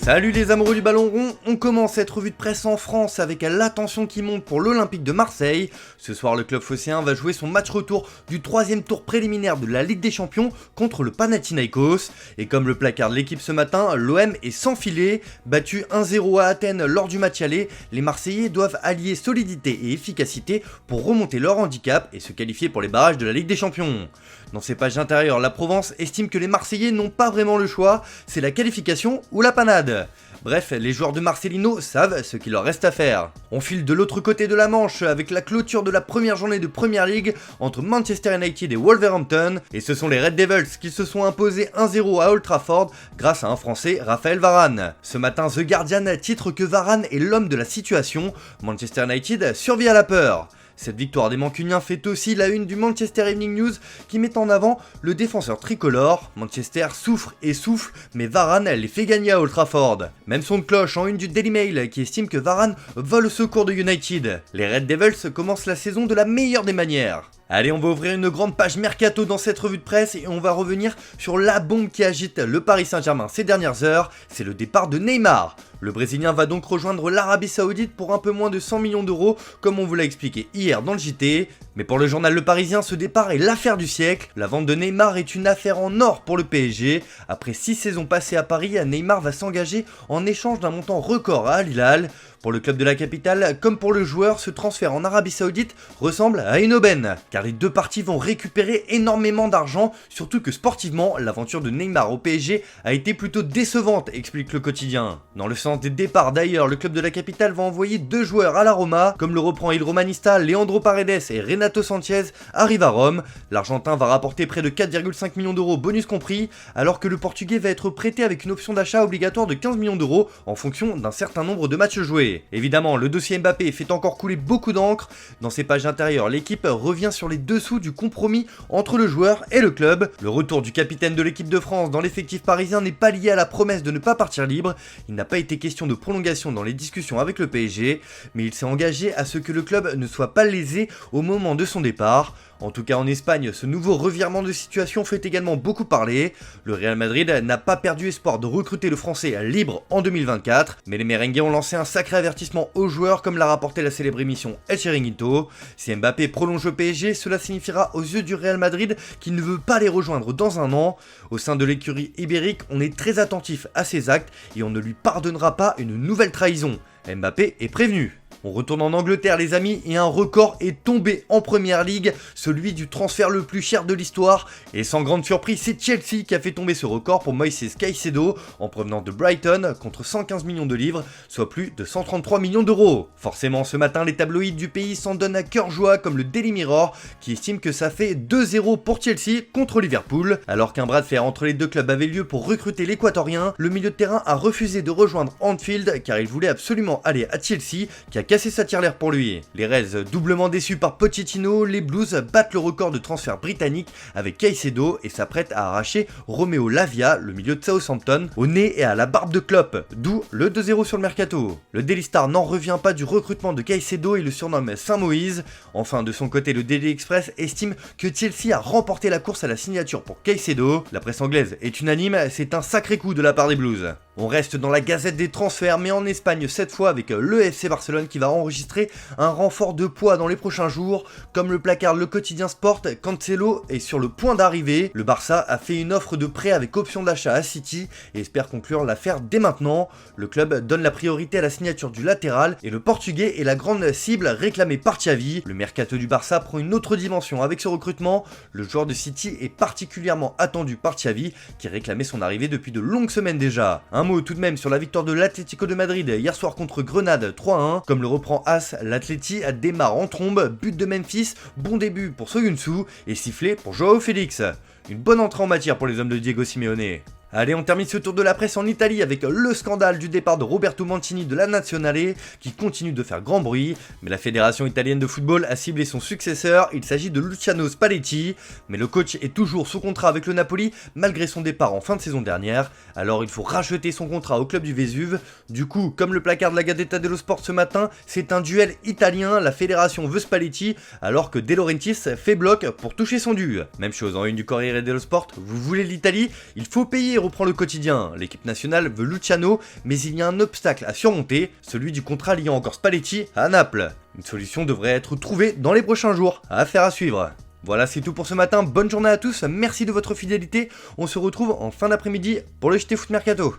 Salut les amoureux du ballon rond, on commence cette revue de presse en France avec la tension qui monte pour l'Olympique de Marseille. Ce soir, le club phocéen va jouer son match retour du 3e tour préliminaire de la Ligue des Champions contre le Panathinaikos. Et comme le placarde l'équipe ce matin, l'OM est sans filet. Battu 1-0 à Athènes lors du match aller, les Marseillais doivent allier solidité et efficacité pour remonter leur handicap et se qualifier pour les barrages de la Ligue des Champions. Dans ses pages intérieures, la Provence estime que les Marseillais n'ont pas vraiment le choix, c'est la qualification ou la panade. Bref, les joueurs de Marcelino savent ce qu'il leur reste à faire. On file de l'autre côté de la Manche avec la clôture de la première journée de Premier League entre Manchester United et Wolverhampton, et ce sont les Red Devils qui se sont imposés 1-0 à Old Trafford grâce à un Français, Raphaël Varane. Ce matin, The Guardian titre que Varane est l'homme de la situation, Manchester United survit à la peur. Cette victoire des Mancuniens fait aussi la une du Manchester Evening News qui met en avant le défenseur tricolore. Manchester souffre et souffle, mais Varane les fait gagner à Old Trafford. Même son de cloche en une du Daily Mail qui estime que Varane vole au secours de United. Les Red Devils commencent la saison de la meilleure des manières. Allez, on va ouvrir une grande page mercato dans cette revue de presse et on va revenir sur la bombe qui agite le Paris Saint-Germain ces dernières heures, c'est le départ de Neymar. Le Brésilien va donc rejoindre l'Arabie Saoudite pour un peu moins de 100 millions d'euros, comme on vous l'a expliqué hier dans le JT. Mais pour le journal Le Parisien, ce départ est l'affaire du siècle. La vente de Neymar est une affaire en or pour le PSG. Après 6 saisons passées à Paris, Neymar va s'engager en échange d'un montant record à Al Hilal. Pour le club de la capitale, comme pour le joueur, ce transfert en Arabie Saoudite ressemble à une aubaine, car les deux parties vont récupérer énormément d'argent, surtout que sportivement, l'aventure de Neymar au PSG a été plutôt décevante, explique le quotidien. Dans le sens des départs d'ailleurs, le club de la capitale va envoyer 2 joueurs à la Roma, comme le reprend Il Romanista, Leandro Paredes et Renato Sanchez arrivent à Rome. L'Argentin va rapporter près de 4,5 millions d'euros bonus compris, alors que le Portugais va être prêté avec une option d'achat obligatoire de 15 millions d'euros en fonction d'un certain nombre de matchs joués. Évidemment, le dossier Mbappé fait encore couler beaucoup d'encre. Dans ses pages intérieures, l'équipe revient sur les dessous du compromis entre le joueur et le club. Le retour du capitaine de l'équipe de France dans l'effectif parisien n'est pas lié à la promesse de ne pas partir libre. Il n'a pas été question de prolongation dans les discussions avec le PSG, mais il s'est engagé à ce que le club ne soit pas lésé au moment de son départ. En tout cas en Espagne, ce nouveau revirement de situation fait également beaucoup parler. Le Real Madrid n'a pas perdu espoir de recruter le français libre en 2024, mais les merengues ont lancé un sacré avertissement aux joueurs comme l'a rapporté la célèbre émission El Chiringuito. Si Mbappé prolonge au PSG, cela signifiera aux yeux du Real Madrid qu'il ne veut pas les rejoindre dans un an. Au sein de l'écurie ibérique, on est très attentif à ses actes et on ne lui pardonnera pas une nouvelle trahison. Mbappé est prévenu. On retourne en Angleterre les amis et un record est tombé en Premier League, celui du transfert le plus cher de l'histoire. Et sans grande surprise, c'est Chelsea qui a fait tomber ce record pour Moises Caicedo en provenance de Brighton contre 115 millions de livres, soit plus de 133 millions d'euros. Forcément ce matin les tabloïds du pays s'en donnent à cœur joie comme le Daily Mirror qui estime que ça fait 2-0 pour Chelsea contre Liverpool. Alors qu'un bras de fer entre les deux clubs avait lieu pour recruter l'Équatorien, le milieu de terrain a refusé de rejoindre Anfield car il voulait absolument aller à Chelsea qui a cassé sa tirelire pour lui. Les Reds, doublement déçus par Pochettino, les Blues battent le record de transfert britannique avec Caicedo et s'apprêtent à arracher Romeo Lavia, le milieu de Southampton, au nez et à la barbe de Klopp, d'où le 2-0 sur le mercato. Le Daily Star n'en revient pas du recrutement de Caicedo et le surnomme Saint-Moïse. Enfin, de son côté, le Daily Express estime que Chelsea a remporté la course à la signature pour Caicedo. La presse anglaise est unanime, c'est un sacré coup de la part des Blues. On reste dans la gazette des transferts, mais en Espagne cette fois avec le FC Barcelone qui va enregistrer un renfort de poids dans les prochains jours. Comme le placarde le quotidien Sport, Cancelo est sur le point d'arriver. Le Barça a fait une offre de prêt avec option d'achat à City et espère conclure l'affaire dès maintenant. Le club donne la priorité à la signature du latéral et le Portugais est la grande cible réclamée par Xavi. Le mercato du Barça prend une autre dimension avec ce recrutement. Le joueur de City est particulièrement attendu par Xavi qui réclamait son arrivée depuis de longues semaines déjà. Un mot tout de même sur la victoire de l'Atlético de Madrid hier soir contre Grenade 3-1. Comme le reprend As, l'Atleti démarre en trombe, but de Memphis, bon début pour Soyuncu et sifflé pour Joao Félix. Une bonne entrée en matière pour les hommes de Diego Simeone. Allez, on termine ce tour de la presse en Italie avec le scandale du départ de Roberto Mancini de la Nazionale qui continue de faire grand bruit, mais la fédération italienne de football a ciblé son successeur, il s'agit de Luciano Spalletti, mais le coach est toujours sous contrat avec le Napoli malgré son départ en fin de saison dernière, alors il faut racheter son contrat au club du Vésuve. Du coup, comme le placard de la Gazzetta dello Sport ce matin, c'est un duel italien, la fédération veut Spalletti alors que De Laurentiis fait bloc pour toucher son dû. Même chose en une du Corriere dello Sport, vous voulez l'Italie, il faut payer reprend le quotidien. L'équipe nationale veut Luciano, mais il y a un obstacle à surmonter, celui du contrat liant encore Spalletti à Naples. Une solution devrait être trouvée dans les prochains jours, affaire à suivre. Voilà, c'est tout pour ce matin, bonne journée à tous, merci de votre fidélité, on se retrouve en fin d'après-midi pour le JT Foot Mercato.